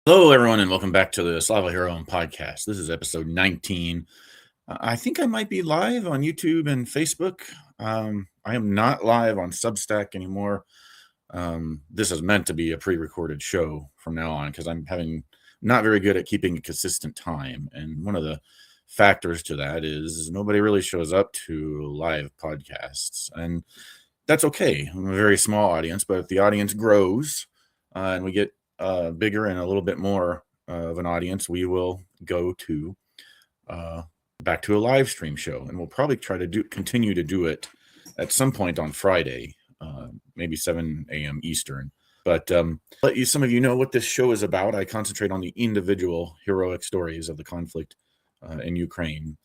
Hello, everyone, and welcome back to the Slava Hero podcast. This is episode 19. I think I might be live on YouTube and Facebook. I am not live on Substack anymore. This is meant to be a pre-recorded show from now on because I'm not very good at keeping a consistent time. And one of the factors to that is nobody really shows up to live podcasts. And that's okay. I'm a very small audience, but if the audience grows and we get bigger and a little bit more of an audience, we will go to back to a live stream show, and we'll probably try to continue to do it at some point on Friday, maybe 7 a.m. Eastern. But let some of you know what this show is about. I concentrate on the individual heroic stories of the conflict in Ukraine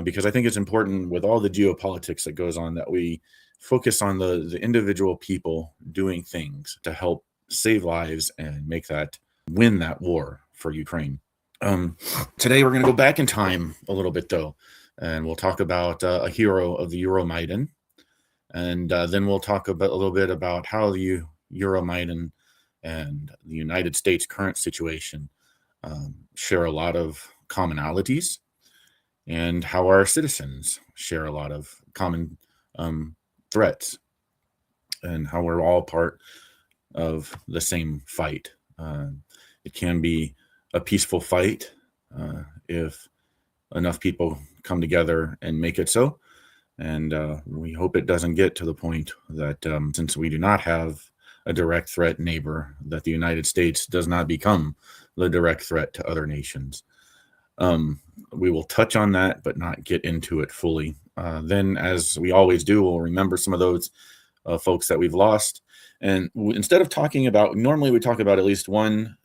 because I think it's important with all the geopolitics that goes on that we focus on the individual people doing things to help save lives and win that war for Ukraine. Today we're going to go back in time a little bit though, and we'll talk about a hero of the Euromaidan, and then we'll talk a little bit about how the Euromaidan and the United States current situation share a lot of commonalities, and how our citizens share a lot of common threats, and how we're all part of the same fight. It can be a peaceful fight if enough people come together and make it so. And we hope it doesn't get to the point that since we do not have a direct threat neighbor, that the United States does not become the direct threat to other nations. We will touch on that, but not get into it fully. Then, as we always do, we'll remember some of those folks that we've lost. And instead of talking about, normally we talk about at least one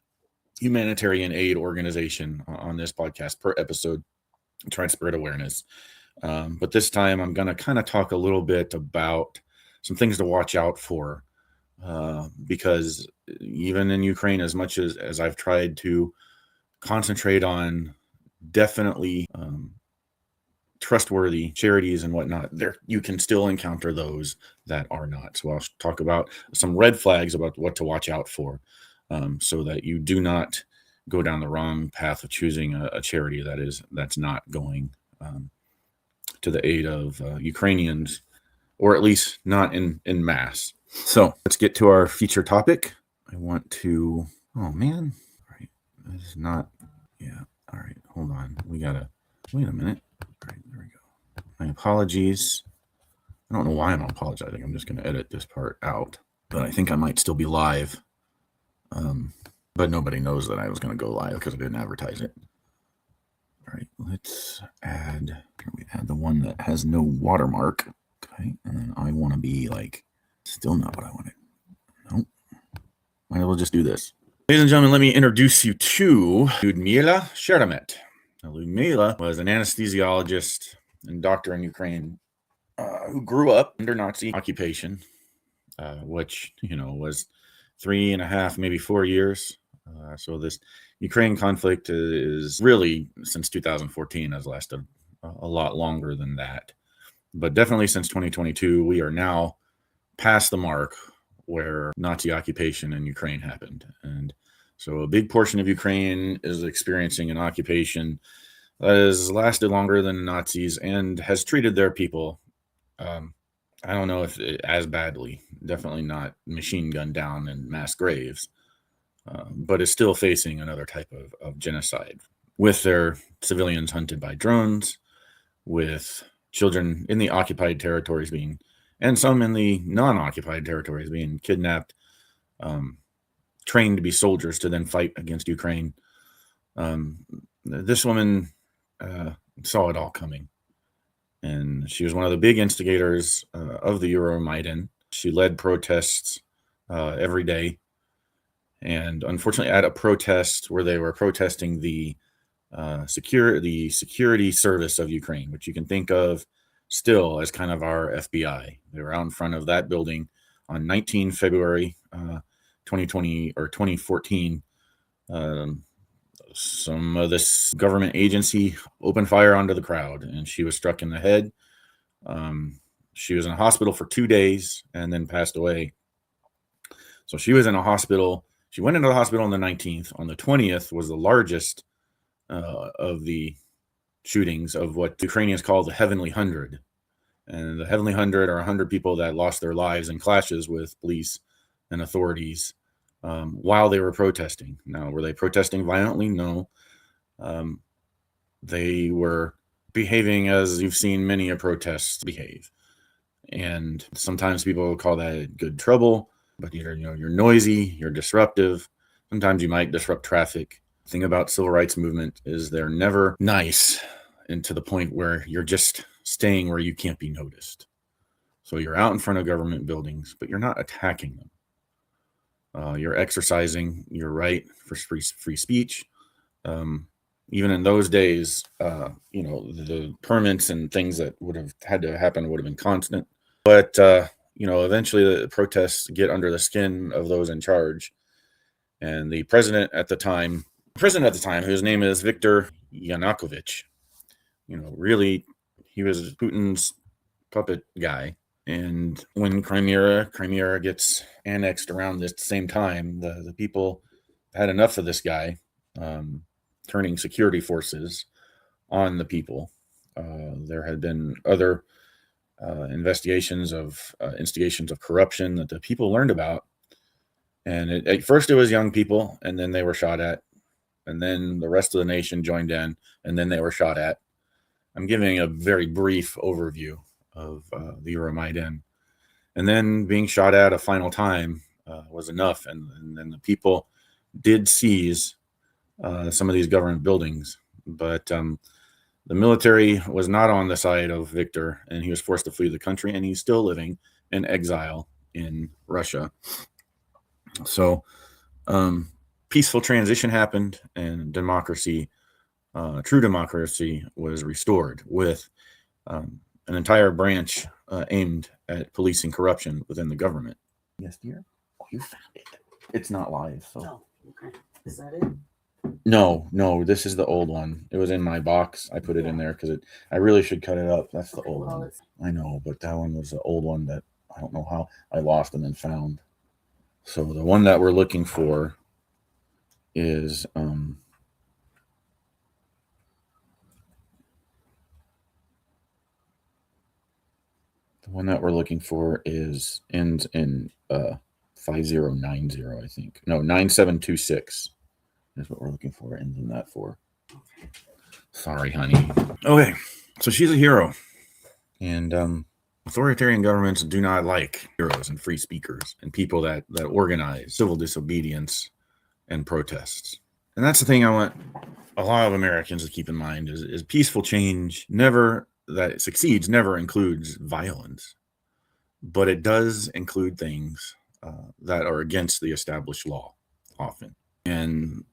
humanitarian aid organization on this podcast per episode, try to spread awareness. But this time I'm going to kind of talk a little bit about some things to watch out for, because even in Ukraine, as much as I've tried to concentrate on definitely trustworthy charities and whatnot, there you can still encounter those that are not. So I'll talk about some red flags about what to watch out for, so that you do not go down the wrong path of choosing a charity that's not going to the aid of Ukrainians, or at least not in mass. So let's get to our feature topic. Oh man, all right, this is not, yeah, all right, hold on, we gotta wait a minute. All right, there we go. My apologies. I don't know why I'm apologizing. I'm just going to edit this part out. But I think I might still be live. But nobody knows that I was going to go live because I didn't advertise it. All right, let's add the one that has no watermark. Okay, and then I want to be like, still not what I wanted. Nope. Might as well just do this. Ladies and gentlemen, let me introduce you to Liudmyla Sheremet. Now, Liudmyla was an anesthesiologist and doctor in Ukraine who grew up under Nazi occupation, which, was 3.5, maybe 4 years. So this Ukraine conflict is really, since 2014, has lasted a lot longer than that. But definitely since 2022, we are now past the mark where Nazi occupation in Ukraine happened. And so a big portion of Ukraine is experiencing an occupation that has lasted longer than the Nazis and has treated their people, I don't know if as badly, definitely not machine gunned down in mass graves, but is still facing another type of genocide, with their civilians hunted by drones, with children in the occupied territories and some in the non-occupied territories being kidnapped, trained to be soldiers to then fight against Ukraine. This woman saw it all coming, and she was one of the big instigators of the Euromaidan. She led protests every day, and unfortunately at a protest where they were protesting the security service of Ukraine, which you can think of still as kind of our FBI. They were out in front of that building on 19 February 2020 or 2014. Some of this government agency opened fire onto the crowd, and she was struck in the head. She was in a hospital for 2 days and then passed away. So she was in a hospital She went into the hospital on the 19th. On the 20th was the largest of the shootings of what the Ukrainians call the Heavenly 100. And the Heavenly 100 are 100 people that lost their lives in clashes with police and authorities while they were protesting. Now, were they protesting violently? No. They were behaving as you've seen many a protest behave. And sometimes people call that good trouble, but you're noisy, you're disruptive. Sometimes you might disrupt traffic. The thing about civil rights movement is they're never nice, and to the point where you're just staying where you can't be noticed. So you're out in front of government buildings, but you're not attacking them. You're exercising your right for free speech. Even in those days, the permits and things that would have had to happen would have been constant. But, eventually the protests get under the skin of those in charge. And the president at the time, whose name is Viktor Yanukovych, really, he was Putin's puppet guy. And when Crimea gets annexed around this same time, the people had enough of this guy turning security forces on the people. There had been other investigations of instigations of corruption that the people learned about. And at first it was young people, and then they were shot at. And then the rest of the nation joined in, and then they were shot at. I'm giving a very brief overview of the Euromaidan. And then being shot at a final time was enough. And then the people did seize some of these government buildings. But the military was not on the side of Viktor, and he was forced to flee the country, and he's still living in exile in Russia. So peaceful transition happened, and democracy, true democracy, was restored with an entire branch aimed at policing corruption within the government. Yes, dear? Oh, you found it. It's not live. So. Oh, okay. Is that it? No, this is the old one. It was in my box. I put it in there because I really should cut it up. That's the old one. I know, but that one was the old one that I don't know how I lost and then found. So the one that we're looking for is the one that we're looking for ends in 5090, I think. No, 9726 is what we're looking for. Ends in that 4. Sorry, honey. Okay, so she's a hero, and authoritarian governments do not like heroes and free speakers and people that organize civil disobedience and protests. And that's the thing I want a lot of Americans to keep in mind is peaceful change that succeeds never includes violence, but it does include things that are against the established law often. And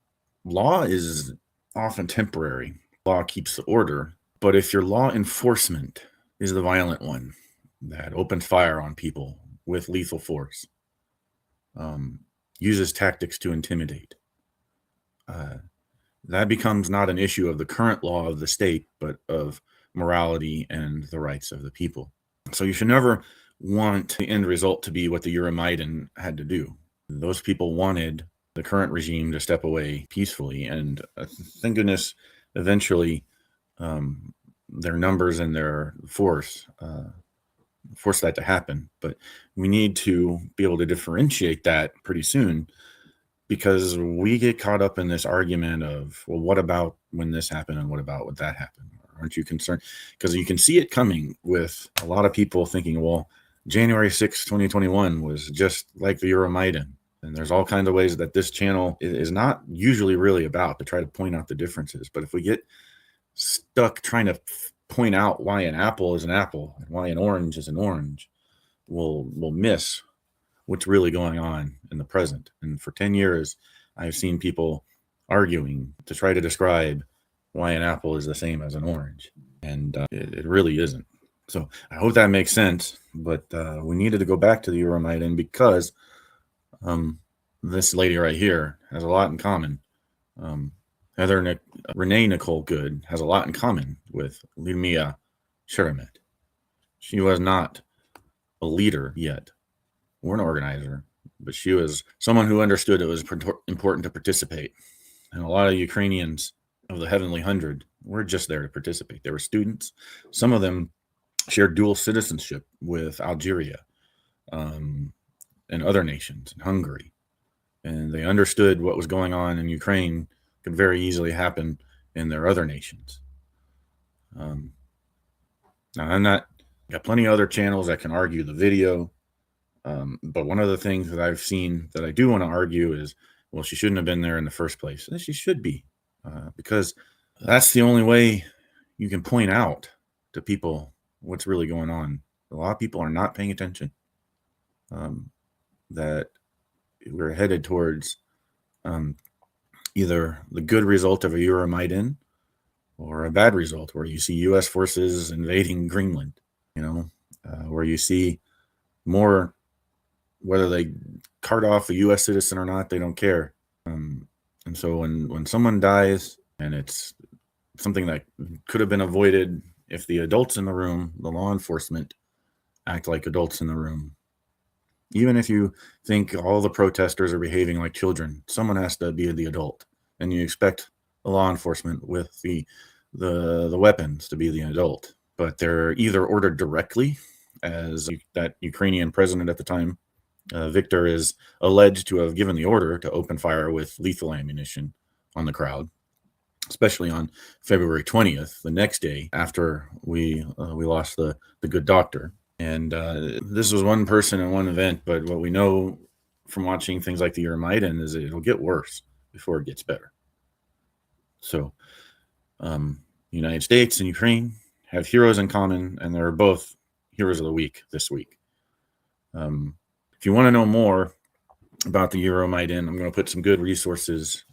law is often temporary. Law keeps the order, but if your law enforcement is the violent one that opens fire on people with lethal force, uses tactics to intimidate, that becomes not an issue of the current law of the state, but of morality and the rights of the people. So you should never want the end result to be what the Euromaidan had to do. Those people wanted the current regime to step away peacefully, and thank goodness eventually their numbers and their force that to happen. But we need to be able to differentiate that pretty soon, because we get caught up in this argument of, well, what about when this happened and what about when that happened? Aren't you concerned? Because you can see it coming with a lot of people thinking, well, January 6, 2021 was just like the Euromaidan. And there's all kinds of ways that this channel is not usually really about to try to point out the differences. But if we get stuck trying to point out why an apple is an apple and why an orange is an orange, we'll miss what's really going on in the present. And for 10 years, I've seen people arguing to try to describe why an apple is the same as an orange. And it really isn't. So I hope that makes sense. But we needed to go back to the Euromaidan because this lady right here has a lot in common. Renee Nicole Good has a lot in common with Liudmyla Sheremet. She was not a leader yet, or an organizer, but she was someone who understood it was important to participate. And a lot of Ukrainians of the Heavenly Hundred were just there to participate. They were students. Some of them shared dual citizenship with Algeria and other nations, and Hungary. And they understood what was going on in Ukraine could very easily happen in their other nations. Now, got plenty of other channels that can argue the video. But one of the things that I've seen that I do want to argue is, well, she shouldn't have been there in the first place. And she should be, because that's the only way you can point out to people what's really going on. A lot of people are not paying attention, that we're headed towards either the good result of a Euromaidan or a bad result where you see U.S. forces invading Greenland, where you see more, whether they cart off a U.S. citizen or not, they don't care. And so when someone dies, and it's something that could have been avoided if the adults in the room, the law enforcement, act like adults in the room. Even if you think all the protesters are behaving like children, someone has to be the adult. And you expect the law enforcement with the weapons to be the adult. But they're either ordered directly, as that Ukrainian president at the time, Viktor, is alleged to have given the order to open fire with lethal ammunition on the crowd, especially on February 20th, the next day after we lost the good doctor. And this was one person in one event, but what we know from watching things like the Euromaidan is that it'll get worse before it gets better. So the United States and Ukraine have heroes in common, and they're both heroes of the week this week. If you want to know more about the Euromaidan, I'm going to put some good resources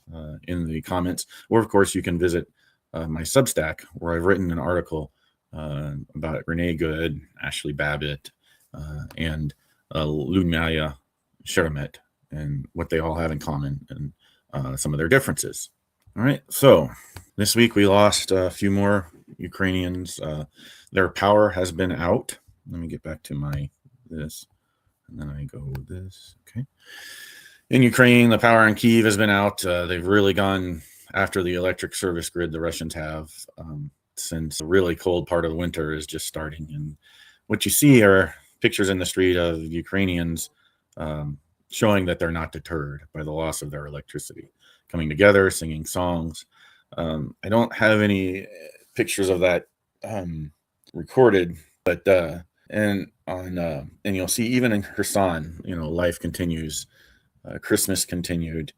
in the comments. Or, of course, you can visit my Substack, where I've written an article about Renee Good, Ashley Babbitt, and Liudmyla Sheremet, and what they all have in common, and some of their differences. All right, so this week we lost a few more Ukrainians. Their power has been out. Let me get back to this, and then I go with this. Okay. In Ukraine, the power in Kyiv has been out. They've really gone after the electric service grid, the Russians have, since the really cold part of the winter is just starting. And what you see are pictures in the street of Ukrainians showing that they're not deterred by the loss of their electricity, coming together, singing songs. I don't have any pictures of that recorded, but and you'll see even in Kherson, life continues. Christmas continued.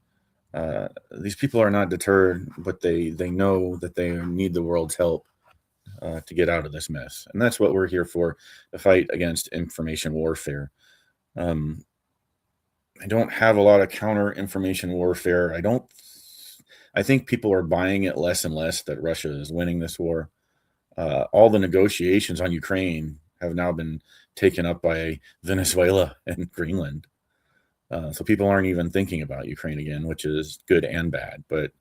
These people are not deterred, but they know that they need the world's help to get out of this mess. And that's what we're here for, the fight against information warfare. I don't have a lot of counter information warfare. I think people are buying it less and less that Russia is winning this war. All the negotiations on Ukraine have now been taken up by Venezuela and Greenland. So people aren't even thinking about Ukraine again, which is good and bad. But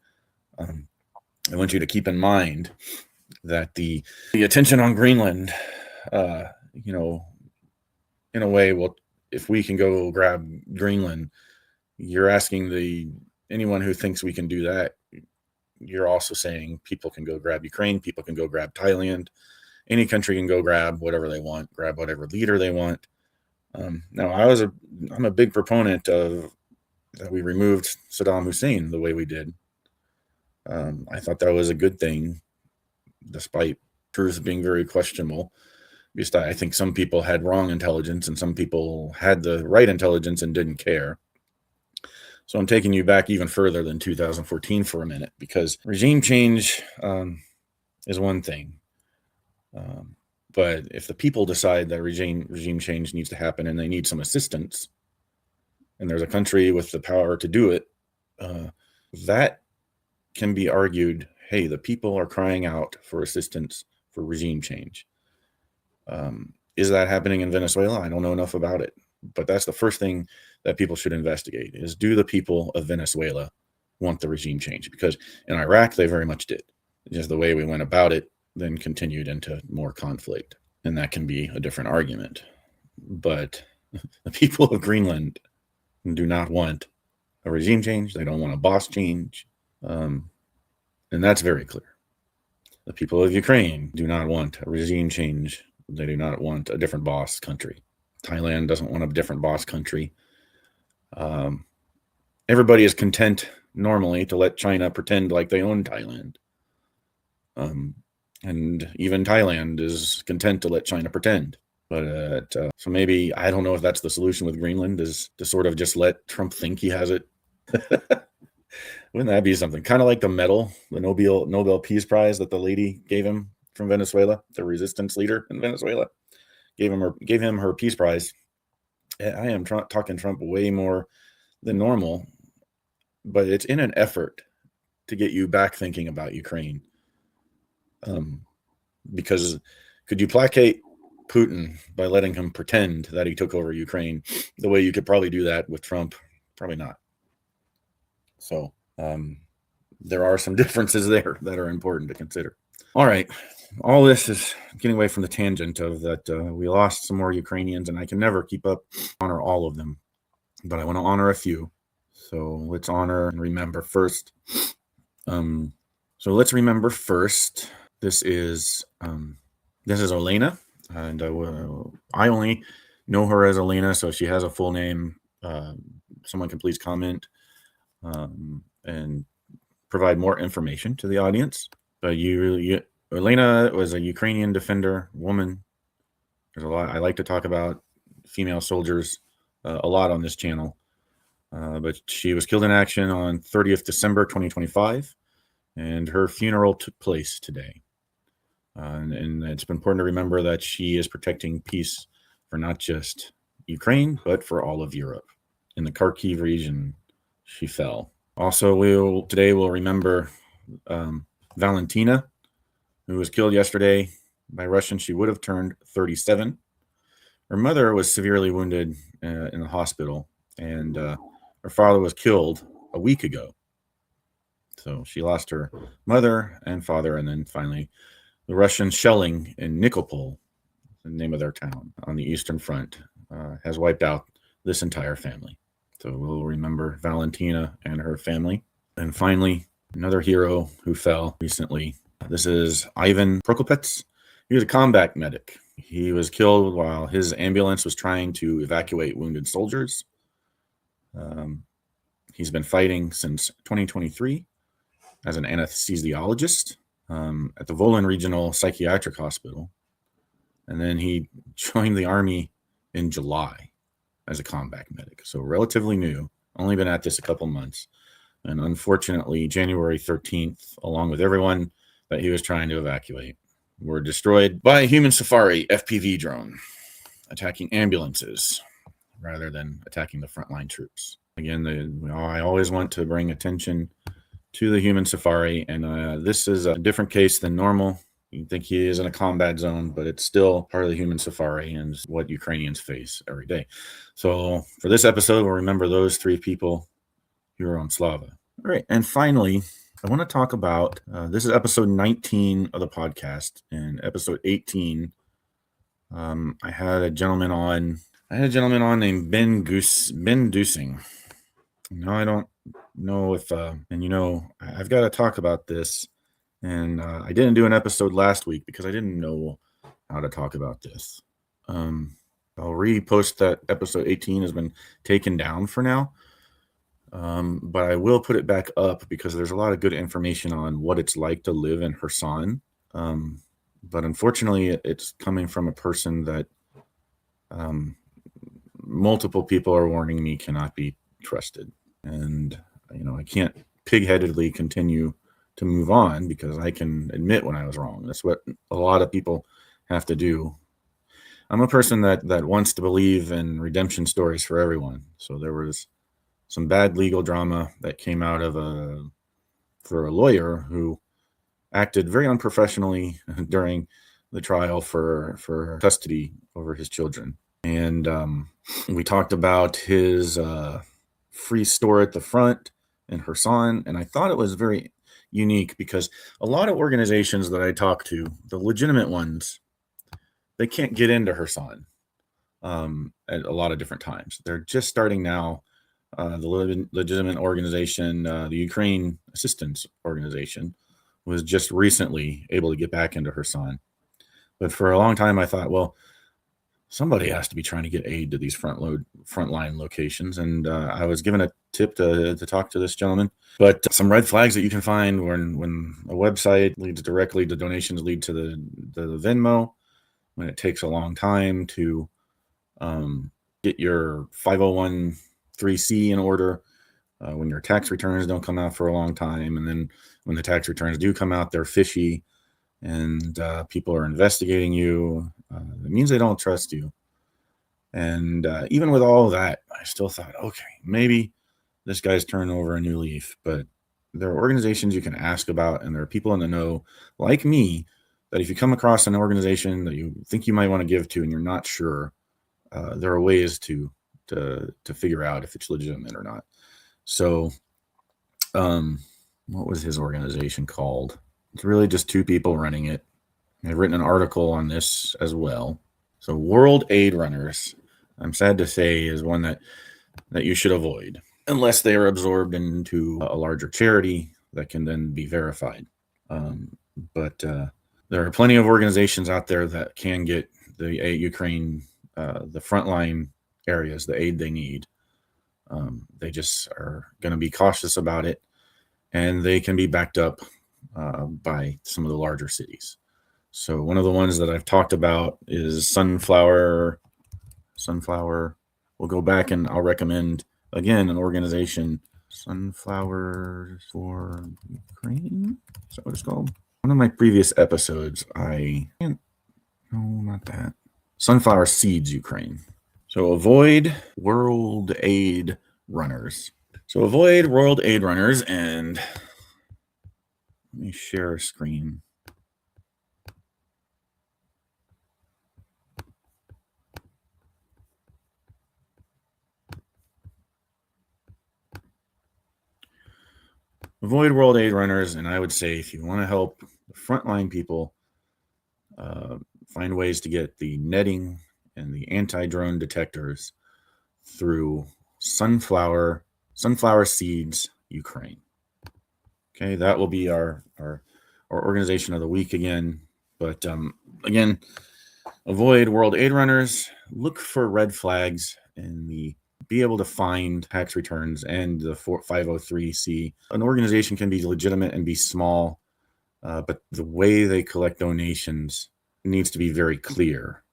I want you to keep in mind that the attention on Greenland, in a way, well, if we can go grab Greenland, you're asking anyone who thinks we can do that, you're also saying people can go grab Ukraine, people can go grab Thailand, any country can go grab whatever they want, grab whatever leader they want. Now, I'm a big proponent of that we removed Saddam Hussein the way we did. I thought that was a good thing, despite truth being very questionable. Because I think some people had wrong intelligence and some people had the right intelligence and didn't care. So I'm taking you back even further than 2014 for a minute, because regime change is one thing. But if the people decide that regime change needs to happen and they need some assistance, and there's a country with the power to do it, that can be argued, hey, the people are crying out for assistance for regime change. Is that happening in Venezuela? I don't know enough about it. But that's the first thing that people should investigate is, do the people of Venezuela want the regime change? Because in Iraq, they very much did. Just the way we went about it then continued into more conflict. And that can be a different argument. But the people of Greenland do not want a regime change. They don't want a boss change. And that's very clear. The people of Ukraine do not want a regime change. They do not want a different boss country. Thailand doesn't want a different boss country. Everybody is content normally to let China pretend like they own Thailand. And even Thailand is content to let China pretend. But so maybe, I don't know if that's the solution with Greenland, is to sort of just let Trump think he has it. Wouldn't that be something? Kind of like the medal, the Nobel Peace Prize that the lady gave him from Venezuela, the resistance leader in Venezuela, gave him her Peace Prize. I am talking Trump way more than normal, but it's in an effort to get you back thinking about Ukraine. Because could you placate Putin by letting him pretend that he took over Ukraine the way you could probably do that with Trump? Probably not. So there are some differences there that are important to consider. All right. All this is getting away from the tangent of that we lost some more Ukrainians, and I can never keep up, honor all of them, but I want to honor a few. So let's honor and remember first. So let's remember first. This is Elena, and I only know her as Elena, so if she has a full name, someone can please comment and provide more information to the audience. But Elena was a Ukrainian defender woman. There's a lot. I like to talk about female soldiers a lot on this channel. But she was killed in action on 30th December 2025, and her funeral took place today. And it's important to remember that she is protecting peace for not just Ukraine, but for all of Europe. In the Kharkiv region, she fell. Also, today we'll remember Valentina, who was killed yesterday by Russians. She would have turned 37. Her mother was severely wounded in the hospital, and her father was killed a week ago. So she lost her mother and father, and then finally the Russian shelling in Nikopol, the name of their town on the Eastern Front, has wiped out this entire family. So we'll remember Valentina and her family. And finally, another hero who fell recently. This is Ivan Prokopets. He was a combat medic. He was killed while his ambulance was trying to evacuate wounded soldiers. He's been fighting since 2023 as an anesthesiologist at the Volyn Regional Psychiatric Hospital. And then he joined the Army in July as a combat medic. So relatively new, only been at this a couple months. And unfortunately, January 13th, along with everyone that he was trying to evacuate, were destroyed by a human safari FPV drone, attacking ambulances rather than attacking the frontline troops. Again, I always want to bring attention to the human safari, and this is a different case than normal. You think he is in a combat zone, but it's still part of the human safari and what Ukrainians face every day. So for this episode, we'll remember those three people here on Slava. All right, and finally, I want to talk about, this is episode 19 of the podcast. In episode 18, I had a gentleman on named Ben Dusing. Now I don't know if, and I've got to talk about this. And I didn't do an episode last week because I didn't know how to talk about this. I'll repost that episode 18 has been taken down for now. But I will put it back up because there's a lot of good information on what it's like to live in Kherson. But unfortunately, it's coming from a person that multiple people are warning me cannot be trusted. And, I can't pig-headedly continue to move on because I can admit when I was wrong. That's what a lot of people have to do. I'm a person that wants to believe in redemption stories for everyone. So there was some bad legal drama that came out of for a lawyer who acted very unprofessionally during the trial for custody over his children. And we talked about his free store at the front in Kherson, and I thought it was very unique because a lot of organizations that I talk to, the legitimate ones, they can't get into Kherson at a lot of different times. They're just starting now the legitimate organization, the Ukraine Assistance Organization, was just recently able to get back into Kherson. But for a long time, I thought, well, somebody has to be trying to get aid to these frontline locations. And I was given a tip to talk to this gentleman. But some red flags that you can find when a website leads directly to donations lead to the Venmo, when it takes a long time to get your 501(c) in order, when your tax returns don't come out for a long time, and then when the tax returns do come out, they're fishy, and people are investigating you. It means they don't trust you. And even with all of that, I still thought, okay, maybe this guy's turning over a new leaf. But there are organizations you can ask about, and there are people in the know, like me, that if you come across an organization that you think you might want to give to and you're not sure, there are ways to figure out if it's legitimate or not. So what was his organization called? It's really just two people running it. I've written an article on this as well. So World Aid Runners, I'm sad to say, is one that you should avoid unless they are absorbed into a larger charity that can then be verified. But there are plenty of organizations out there that can get the Ukraine, the frontline areas, the aid they need. They just are going to be cautious about it, and they can be backed up by some of the larger cities. So one of the ones that I've talked about is Sunflower. We'll go back and I'll recommend again an organization, Sunflower for Ukraine. Is that what it's called? One of my previous episodes, not that. Sunflower Seeds Ukraine. So avoid World Aid Runners. And let me share a screen. Avoid World Aid Runners, and I would say if you want to help the frontline people, find ways to get the netting and the anti-drone detectors through Sunflower Seeds Ukraine. Okay, that will be our organization of the week again. But again, avoid World Aid Runners. Look for red flags in be able to find tax returns and the 503(c). An organization can be legitimate and be small, but the way they collect donations needs to be very clear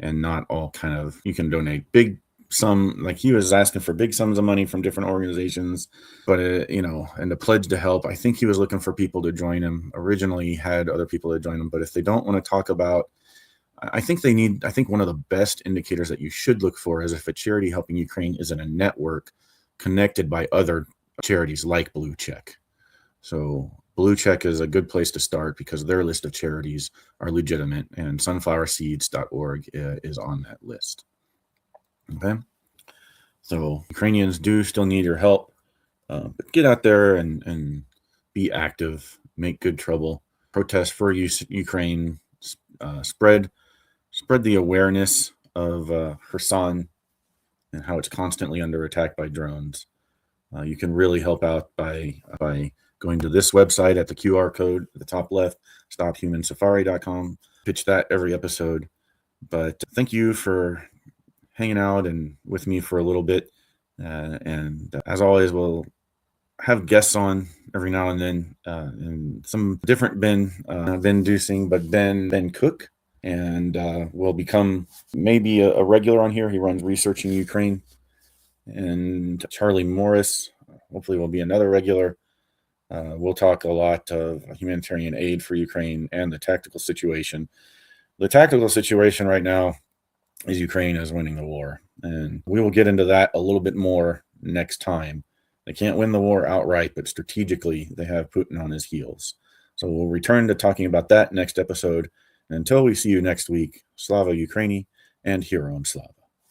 and not all kind of, you can donate big sum, like he was asking for big sums of money from different organizations, but and to pledge to help. I think he was looking for people to join him. Originally he had other people to join him, but if they don't want to talk about, I think one of the best indicators that you should look for is if a charity helping Ukraine is in a network connected by other charities like Blue Check. So Blue Check is a good place to start because their list of charities are legitimate, and sunflowerseeds.org is on that list. Okay. So Ukrainians do still need your help, but get out there and be active, make good trouble, protest for Ukraine, spread the awareness of Kherson and how it's constantly under attack by drones. You can really help out by going to this website at the QR code at the top left, stophumansafari.com. Pitch that every episode. But thank you for hanging out and with me for a little bit. And as always, we'll have guests on every now and then, and some different Ben Dusing, but Ben Cook. And will become maybe a regular on here. He runs Researching Ukraine. And Charlie Morris, hopefully, will be another regular. We'll talk a lot of humanitarian aid for Ukraine and the tactical situation. The tactical situation right now is Ukraine is winning the war. And we will get into that a little bit more next time. They can't win the war outright, but strategically, they have Putin on his heels. So we'll return to talking about that next episode. Until we see you next week, Slava Ukraini and Hero Slav.